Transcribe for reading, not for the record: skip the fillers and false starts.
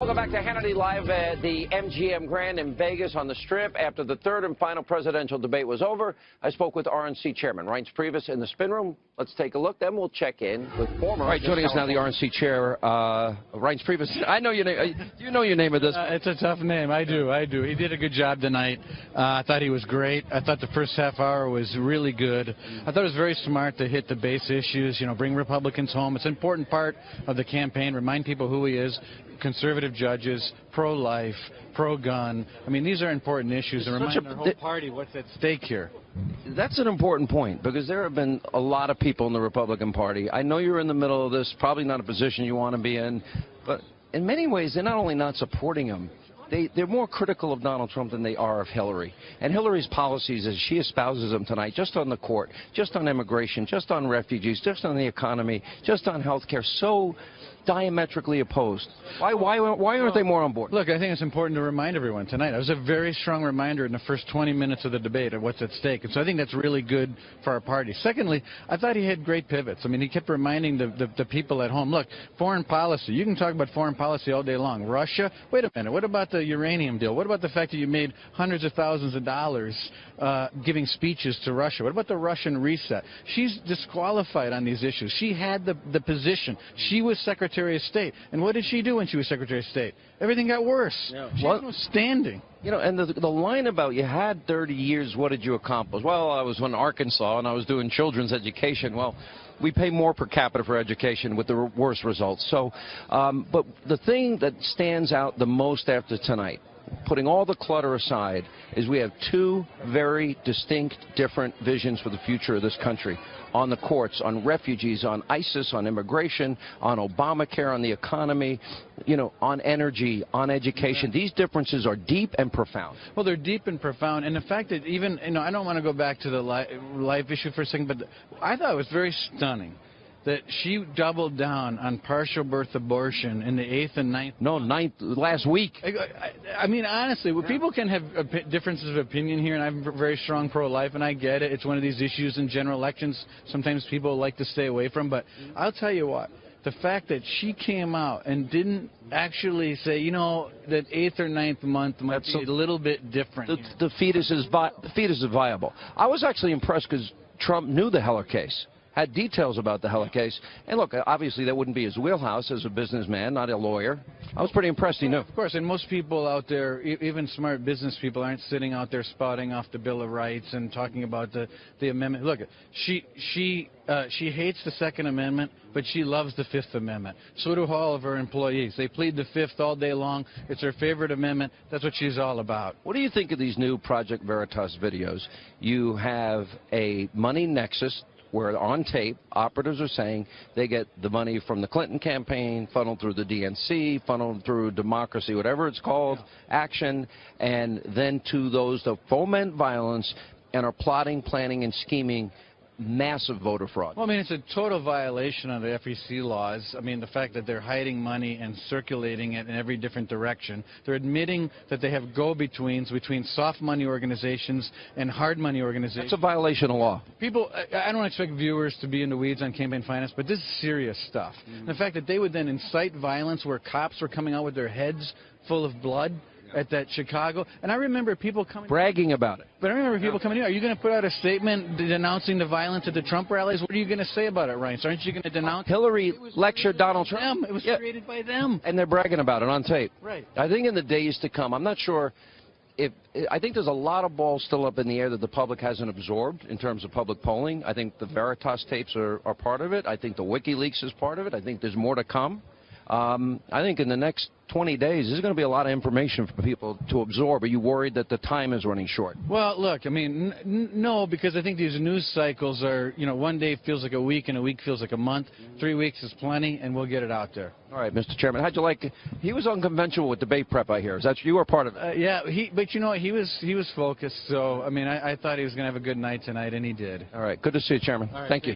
Welcome back to Hannity Live at the MGM Grand in Vegas on the Strip. After the third and final presidential debate was over, I spoke with RNC Chairman Reince Priebus in the spin room. Let's take a look, then we'll check in with former... All right, joining us now, the RNC Chair, Reince Priebus. I know your name. You know your name of this. It's a tough name. I do. He did a good job tonight. I thought he was great. I thought the first half hour was really good. I thought it was very smart to hit the base issues, bring Republicans home. It's an important part of the campaign, remind people who he is. Conservative judges, pro-life, pro-gun. I mean, these are important issues, and remind the whole party what's at stake here. That's an important point, because there have been a lot of people in the Republican Party. I know you're in the middle of this, probably not a position you want to be in, but in many ways, they're not only not supporting him, they're more critical of Donald Trump than they are of Hillary. And Hillary's policies, as she espouses them tonight, just on the court, just on immigration, just on refugees, just on the economy, just on health care, so diametrically opposed. Why aren't they more on board? Look, I think it's important to remind everyone tonight. It was a very strong reminder in the first 20 minutes of the debate of what's at stake. And so I think that's really good for our party. Secondly, I thought he had great pivots. I mean, he kept reminding the people at home, look, foreign policy. You can talk about foreign policy all day long. Russia, wait a minute. What about the uranium deal? What about the fact that you made hundreds of thousands of dollars giving speeches to Russia? What about the Russian reset? She's disqualified on these issues. She had the position. She was Secretary of State. And what did she do when she was Secretary of State? Everything got worse. Yeah. She had no standing. And the line about you had 30 years, what did you accomplish? Well, I was in Arkansas and I was doing children's education. Well, we pay more per capita for education with the worst results. So, but the thing that stands out the most after tonight, putting all the clutter aside, is we have two very distinct, different visions for the future of this country. On the courts, on refugees, on ISIS, on immigration, on Obamacare, on the economy, on energy, on education. These differences are deep and profound. Well, they're deep and profound. And the fact that even, I don't want to go back to the life issue for a second, but I thought it was very stunning that she doubled down on partial birth abortion in the 8th and 9th. No, 9th, last week. I mean, honestly, people can have differences of opinion here, and I'm very strong pro-life, and I get it. It's one of these issues in general elections sometimes people like to stay away from. But I'll tell you what, the fact that she came out and didn't actually say, that 8th or 9th month might be a little bit different. The fetus is viable. I was actually impressed because Trump knew the Heller case, had details about the Heller case. And look, obviously that wouldn't be his wheelhouse as a businessman, not a lawyer. I was pretty impressed he knew. Of course, and most people out there, even smart business people, aren't sitting out there spouting off the Bill of Rights and talking about the amendment. Look, she hates the Second Amendment, but she loves the Fifth Amendment. So do all of her employees. They plead the Fifth all day long. It's her favorite amendment. That's what she's all about. What do you think of these new Project Veritas videos? You have a money nexus where on tape, operatives are saying they get the money from the Clinton campaign, funneled through the DNC, funneled through Democracy, whatever it's called, Action, and then to those that foment violence and are plotting, planning, and scheming massive voter fraud. Well, I mean, it's a total violation of the FEC laws. I mean, the fact that they're hiding money and circulating it in every different direction. They're admitting that they have go-betweens between soft money organizations and hard money organizations. That's a violation of law. People, I don't expect viewers to be in the weeds on campaign finance, but this is serious stuff. And the fact that they would then incite violence where cops were coming out with their heads full of blood at that Chicago. And I remember people coming... bragging about it. But I remember people coming in. Are you going to put out a statement denouncing the violence at the Trump rallies? What are you going to say about it, Reince? Aren't you going to denounce... Hillary lectured Donald Trump. It was created by them. And they're bragging about it on tape. Right. I think in the days to come, I'm not sure if... I think there's a lot of balls still up in the air that the public hasn't absorbed in terms of public polling. I think the Veritas tapes are part of it. I think the WikiLeaks is part of it. I think there's more to come. I think in the next 20 days, there's going to be a lot of information for people to absorb. Are you worried that the time is running short? Well, look, I mean, no, because I think these news cycles are, one day feels like a week and a week feels like a month. 3 weeks is plenty, and we'll get it out there. All right, Mr. Chairman, how'd you like? He was unconventional with debate prep, I hear. Is that you were part of it? Yeah, but he was focused. So I mean, I thought he was going to have a good night tonight, and he did. All right, good to see you, Chairman. Thank you.